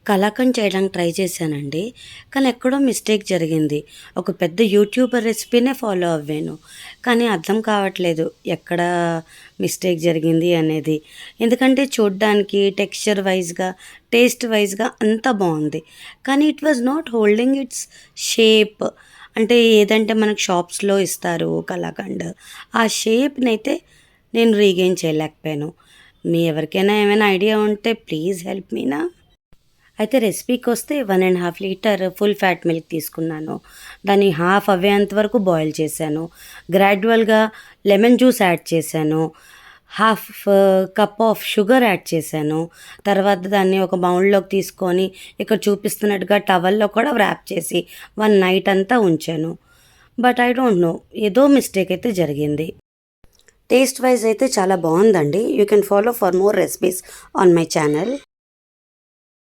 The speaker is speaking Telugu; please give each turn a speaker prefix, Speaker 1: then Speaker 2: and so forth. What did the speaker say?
Speaker 1: కలాకండ్ చేయడానికి ట్రై చేశానండి. కానీ ఎక్కడో మిస్టేక్ జరిగింది. ఒక పెద్ద యూట్యూబర్ రెసిపీనే ఫాలో అవ్వాను. కానీ అర్థం కావట్లేదు ఎక్కడ మిస్టేక్ జరిగింది అనేది. ఎందుకంటే చూడ్డానికి టెక్స్చర్ వైస్‌గా, టేస్ట్ వైస్‌గా అంతా బావుంది. కానీ it was not holding it's shape. అంటే ఏదంటే మనకు షాప్స్‌లో ఇస్తారు కలాకండ్. ఆ షేప్‌నైతే నేను రీగెయిన్ చేయలేకపోయాను. మీ ఎవరికైనా ఏమైనా ఐడియా ఉంటే ప్లీజ్ హెల్ప్ మీ నా. అయితే రెసిపీకొస్తే 1½ లీటర్ ఫుల్ ఫ్యాట్ మిల్క్ తీసుకున్నాను. దాన్ని హాఫ్ అవ్వేంత వరకు బాయిల్ చేశాను. గ్రాడ్యువల్‌గా లెమన్ జ్యూస్ యాడ్ చేశాను. Half cup of sugar add చేశాను. తర్వాత దాన్ని ఒక బౌల్‌లోకి తీసుకొని ఇక్కడ చూపిస్తున్నట్టుగా టవల్‌లో కూడా వ్రాప్ చేసి 1 నైట్ అంతా ఉంచాను. బట్ ఐ డోంట్ నో, ఏదో మిస్టేక్ అయితే జరిగింది. టేస్ట్ వైస్ అయితే చాలా బావుందండి. You can follow for more recipes on my channel.